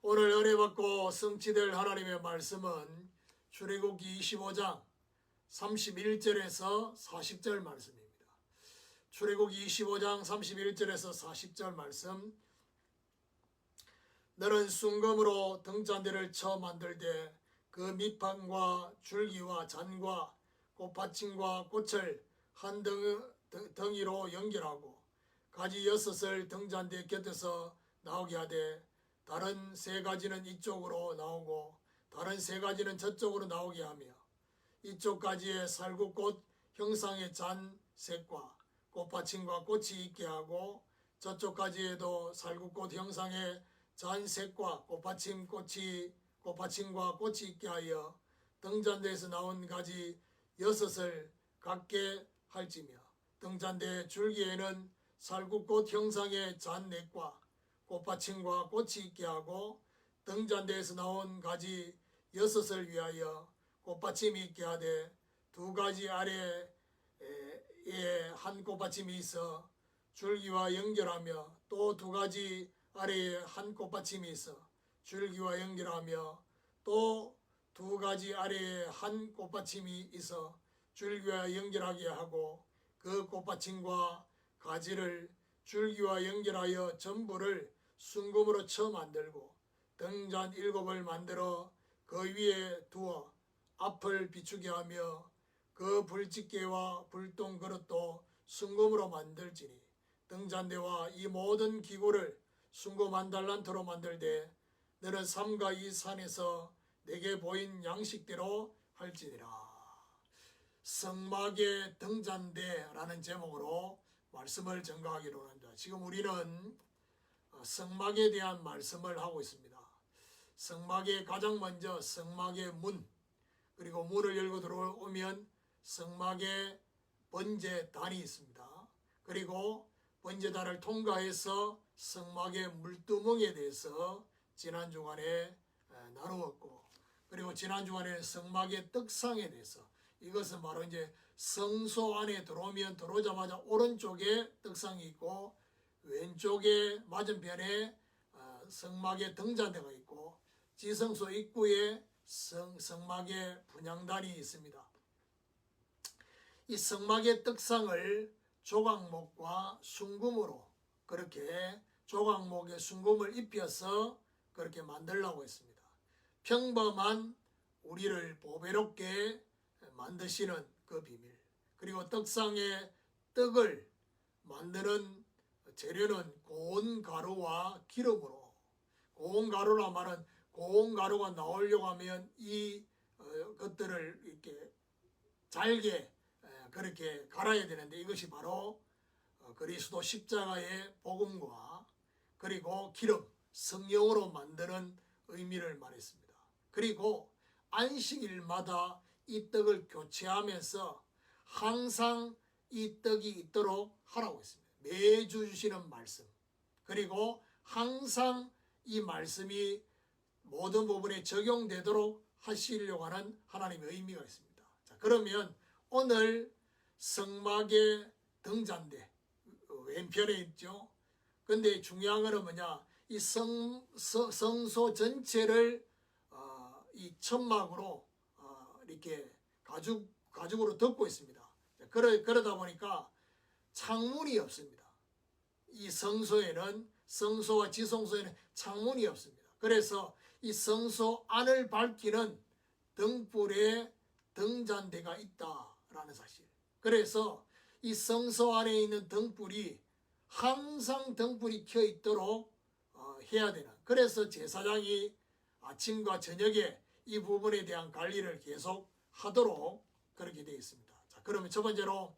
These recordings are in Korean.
오늘 은혜받고 성취될 하나님의 말씀은 출애굽기 25장 31절에서 40절 말씀입니다. 출애굽기 25장 31절에서 40절 말씀. 너는 순금으로 등잔대를 쳐 만들되 그 밑판과 줄기와 잔과 꽃받침과 꽃을 한 덩이로 연결하고 가지 6을 등잔대 곁에서 나오게 하되 다른 3가지는 이쪽으로 나오고 다른 3가지는 저쪽으로 나오게 하며 이쪽 가지에 살구꽃 형상의 잔 색과 꽃받침과 꽃이 있게 하고 저쪽 가지에도 살구꽃 형상의 잔 색과 꽃받침과 꽃이 있게 하여 등잔대에서 나온 가지 6을 갖게 할지며 등잔대 줄기에는 살구꽃 형상의 잔넥과 꽃받침과 꽃이 있게 하고 등잔대에서 나온 가지 6을 위하여 꽃받침이 있게 하되 2가지 아래에 한 꽃받침이 있어 줄기와 연결하며 또 2가지 아래에 한 꽃받침이 있어 줄기와 연결하며 또 2가지 아래에 한 꽃받침이 있어 줄기와 연결하게 하고 그 꽃받침과 가지를 줄기와 연결하여 전부를 순금으로 쳐 만들고 등잔 7을 만들어 그 위에 두어 앞을 비추게 하며 그 불집게와 불똥 그릇도 순금으로 만들지니 등잔대와 이 모든 기구를 순금 1달란트로 만들되 너는 삼가 이 산에서 내게 보인 양식대로 할지니라. 성막의 등잔대라는 제목으로 말씀을 전가하기로 합니다. 지금 우리는 성막에 대한 말씀을 하고 있습니다. 성막에 가장 먼저 성막의 문, 그리고 문을 열고 들어오면 성막의 번제단이 있습니다. 그리고 번제단을 통과해서 성막의 물두멍에 대해서 지난 주간에 나누었고, 그리고 지난 주간에 성막의 떡상에 대해서, 이것은 바로 이제 성소 안에 들어오자마자 오른쪽에 떡상이 있고 왼쪽에 맞은편에 성막의 등잔대가 있고 지성소 입구에 성막의 분향단이 있습니다. 이 성막의 떡상을 조각목과 순금으로 그렇게 조각목에 순금을 입혀서 그렇게 만들려고 했습니다. 평범한 우리를 보배롭게 만드시는 그 비밀, 그리고 떡상에 떡을 만드는 재료는 고운 가루와 기름으로, 고운 가루라 말은 고운 가루가 나오려고 하면 이 것들을 이렇게 잘게 그렇게 갈아야 되는데 이것이 바로 그리스도 십자가의 복음과 그리고 기름, 성령으로 만드는 의미를 말했습니다. 그리고 안식일마다 이 떡을 교체하면서 항상 이 떡이 있도록 하라고 했습니다. 매주 주시는 말씀, 그리고 항상 이 말씀이 모든 부분에 적용되도록 하시려고 하는 하나님의 의미가 있습니다. 자, 그러면 오늘 성막의 등잔대 왼편에 있죠. 근데 중요한 것은 뭐냐, 이 성소 전체를 이 천막으로 이렇게 가죽으로 덮고 있습니다. 그러다 보니까 창문이 없습니다. 이 성소와 지성소에는 창문이 없습니다. 그래서 이 성소 안을 밝히는 등불에 등잔대가 있다라는 사실. 그래서 이 성소 안에 있는 등불이 항상 등불이 켜 있도록 해야 되는, 그래서 제사장이 아침과 저녁에 이 부분에 대한 관리를 계속 하도록 그렇게 되어 있습니다. 자, 그러면 첫 번째로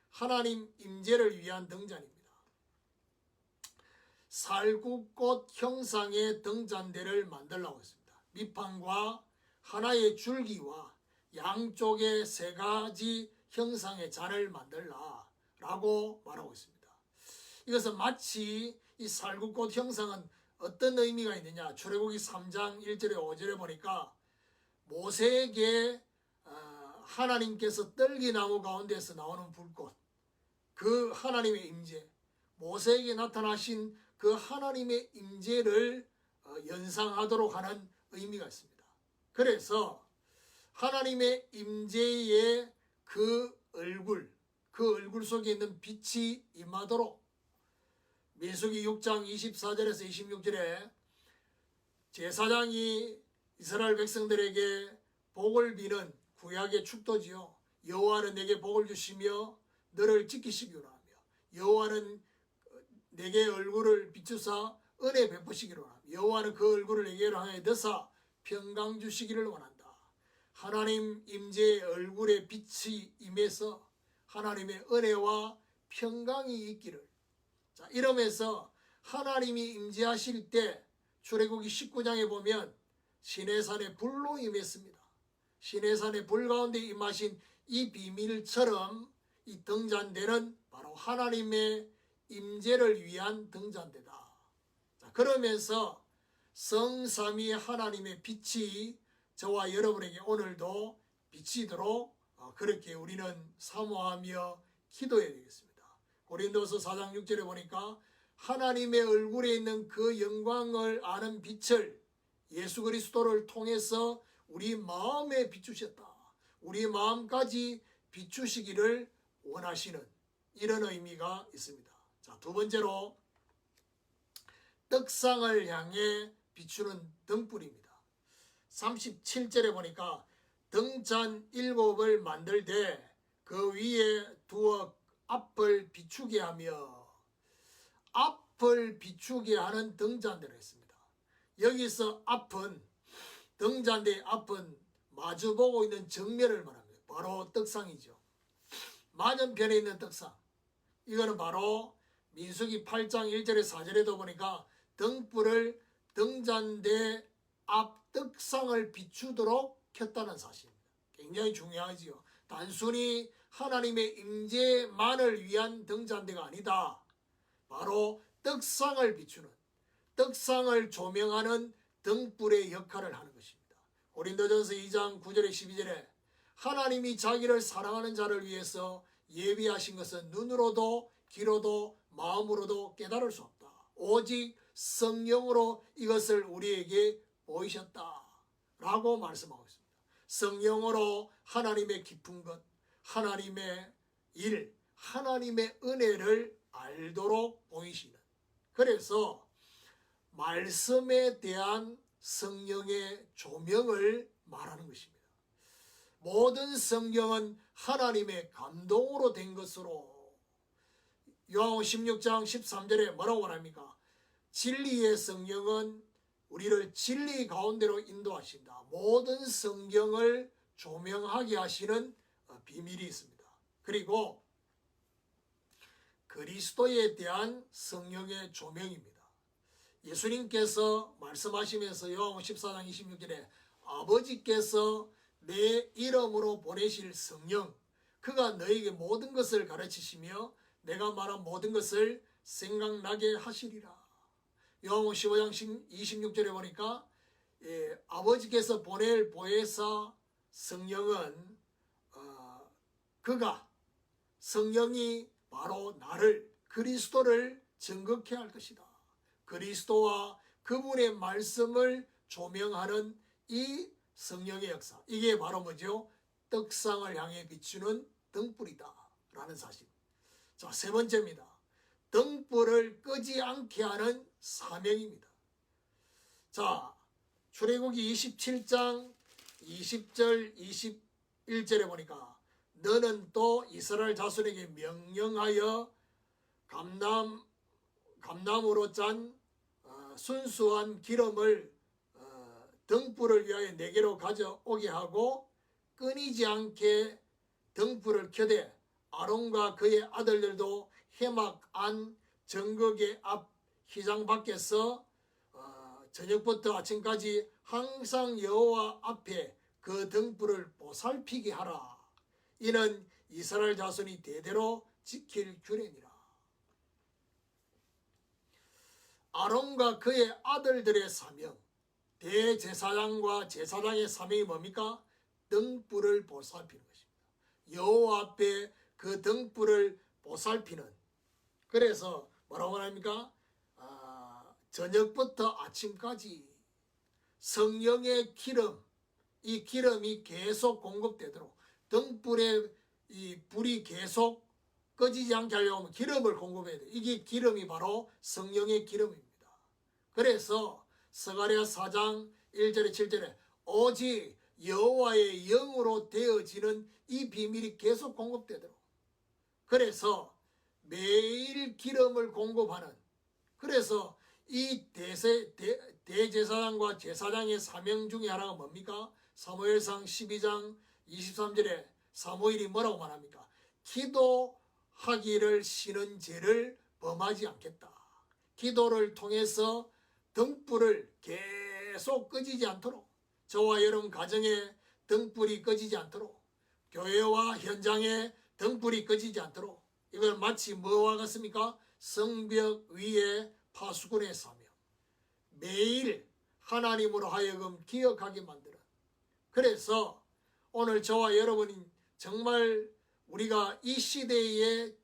하나님 임재를 위한 등잔입니다. 살구꽃 형상의 등잔대를 만들라고 했습니다. 밑판과 하나의 줄기와 양쪽에 3가지 형상의 잔을 만들라라고 말하고 있습니다. 이것은 마치 이 살구꽃 형상은 어떤 의미가 있느냐, 출애굽기 3장 1절에 5절에 보니까 모세에게 하나님께서 떨기나무 가운데서 나오는 불꽃, 그 하나님의 임재, 모세에게 나타나신 그 하나님의 임재를 연상하도록 하는 의미가 있습니다. 그래서 하나님의 임재의 그 얼굴 속에 있는 빛이 임하도록 민수기 6장 24절에서 26절에 제사장이 이스라엘 백성들에게 복을 비는 구약의 축도지요. 여호와는 내게 복을 주시며 너를 지키시기로 하며 여호와는 내게 얼굴을 비추사 은혜 베푸시기로 하며 여호와는 그 얼굴을 내게로 향해 드사 평강 주시기를 원한다. 하나님 임재의 얼굴에 빛이 임해서 하나님의 은혜와 평강이 있기를. 자, 이러면서 하나님이 임재하실 때 출애굽기 19장에 보면 시내산에 불로 임했습니다. 시내산에 불 가운데 임하신 이 비밀처럼 이 등잔대는 바로 하나님의 임재를 위한 등잔대다. 자, 그러면서 성삼위 하나님의 빛이 저와 여러분에게 오늘도 비치도록 그렇게 우리는 사모하며 기도해야 되겠습니다. 고린도서 4장 6절에 보니까 하나님의 얼굴에 있는 그 영광을 아는 빛을 예수 그리스도를 통해서 우리 마음에 비추셨다. 우리 마음까지 비추시기를 원하시는 이런 의미가 있습니다. 자, 두 번째로 떡상을 향해 비추는 등불입니다. 37절에 보니까 등잔 7을 만들 때 그 위에 두어 앞을 비추게 하며 앞을 비추게 하는 등잔대를 했습니다. 여기서 앞은 등잔대의 앞은 마주보고 있는 정면을 말합니다. 바로 떡상이죠. 맞은편에 있는 떡상. 이거는 바로 민수기 8장 1절에 4절에도 보니까 등불을 등잔대 앞 떡상을 비추도록 켰다는 사실입니다. 굉장히 중요하지요. 단순히 하나님의 임재만을 위한 등잔대가 아니다. 바로 떡상을 비추는, 떡상을 조명하는 등불의 역할을 하는 것입니다. 고린도전서 2장 9절에 12절에 하나님이 자기를 사랑하는 자를 위해서 예비하신 것은 눈으로도 귀로도 마음으로도 깨달을 수 없다. 오직 성령으로 이것을 우리에게 보이셨다. 라고 말씀하고 있습니다. 성령으로 하나님의 깊은 것, 하나님의 일, 하나님의 은혜를 알도록 보이시는. 그래서 말씀에 대한 성령의 조명을 말하는 것입니다. 모든 성경은 하나님의 감동으로 된 것으로 요한복음 16장 13절에 뭐라고 말합니까? 진리의 성령은 우리를 진리 가운데로 인도하신다. 모든 성경을 조명하게 하시는 비밀이 있습니다. 그리고 그리스도에 대한 성령의 조명입니다. 예수님께서 말씀하시면서 요한복음 14장 26절에 아버지께서 내 이름으로 보내실 성령, 그가 너에게 모든 것을 가르치시며 내가 말한 모든 것을 생각나게 하시리라. 요한복음 15장 26절에 보니까 아버지께서 보낼 보혜사 성령은 그가 성령이 바로 나를 그리스도를 증거케 할 것이다. 그리스도와 그분의 말씀을 조명하는 이 성령의 역사, 이게 바로 뭐죠? 떡상을 향해 비추는 등불이다 라는 사실. 자, 세 번째입니다. 등불을 끄지 않게 하는 사명입니다. 자, 출애굽기 27장 20절 21절에 보니까 너는 또 이스라엘 자손에게 명령하여 감남으로 짠 순수한 기름을 등불을 위하여 내게로 가져오게 하고 끊이지 않게 등불을 켜되 아론과 그의 아들들도 해막 안 정거계 앞 휘장 밖에서 저녁부터 아침까지 항상 여호와 앞에 그 등불을 보살피게 하라. 이는 이스라엘 자손이 대대로 지킬 규례니라. 아론과 그의 아들들의 사명, 대제사장과 제사장의 사명이 뭡니까? 등불을 보살피는 것입니다. 여호와 앞에 그 등불을 보살피는. 그래서 뭐라고 합니까? 저녁부터 아침까지 성령의 기름, 이 기름이 계속 공급되도록 등불에 이 불이 계속 꺼지지 않게 하려면 기름을 공급해야 돼요. 이게 기름이 바로 성령의 기름입니다. 그래서 스가랴 4장 1절에 7절에 오직 여호와의 영으로 되어지는 이 비밀이 계속 공급되도록, 그래서 매일 기름을 공급하는, 그래서 이 대제사장과 제사장의 사명 중에 하나가 뭡니까? 사무엘상 12장 23절에 사무엘이 뭐라고 말합니까? 기도하기를 싫은 죄를 범하지 않겠다. 기도를 통해서 등불을 계속 꺼지지 않도록, 저와 여러분 가정에 등불이 꺼지지 않도록, 교회와 현장에 등불이 꺼지지 않도록, 이걸 마치 뭐와 같습니까? 성벽 위에 파수꾼의 사명, 매일 하나님으로 하여금 기억하게 만드는. 그래서 오늘 저와 여러분이 정말 우리가 이 시대의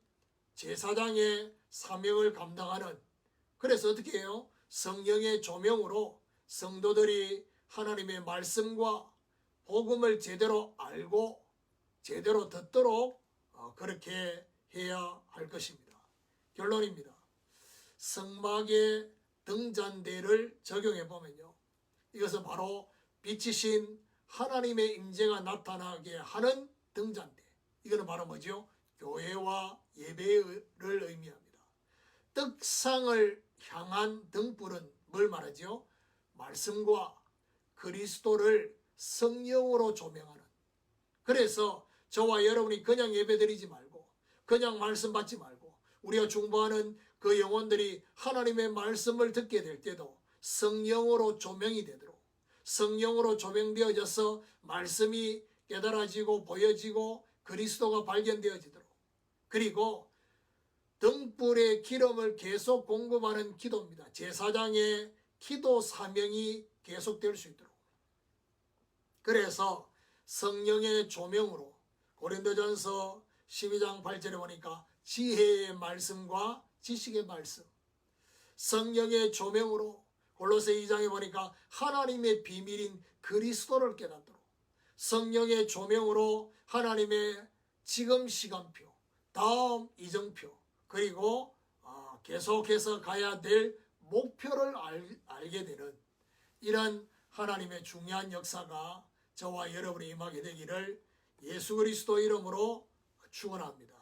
제사장의 사명을 감당하는, 그래서 어떻게 해요? 성령의 조명으로 성도들이 하나님의 말씀과 복음을 제대로 알고 제대로 듣도록 그렇게 해야 할 것입니다. 결론입니다. 성막의 등잔대를 적용해 보면요, 이것은 바로 빛이신 하나님의 임재가 나타나게 하는 등잔대, 이거는 바로 뭐죠? 교회와 예배를 의미합니다. 떡상을 향한 등불은 뭘 말하죠? 말씀과 그리스도를 성령으로 조명하는. 그래서 저와 여러분이 그냥 예배드리지 말고, 그냥 말씀 받지 말고, 우리가 중보하는 그 영혼들이 하나님의 말씀을 듣게 될 때도 성령으로 조명이 되도록, 성령으로 조명되어져서 말씀이 깨달아지고 보여지고 그리스도가 발견되어지도록, 그리고 등불의 기름을 계속 공급하는 기도입니다. 제사장의 기도 사명이 계속될 수 있도록. 그래서 성령의 조명으로 고린도전서 12장 8절에 보니까 지혜의 말씀과 지식의 말씀, 성령의 조명으로 골로새 2장에 보니까 하나님의 비밀인 그리스도를 깨닫도록, 성령의 조명으로 하나님의 지금 시간표, 다음 이정표, 그리고 계속해서 가야 될 목표를 알게 되는 이런 하나님의 중요한 역사가 저와 여러분이 임하게 되기를 예수 그리스도 이름으로 축원합니다.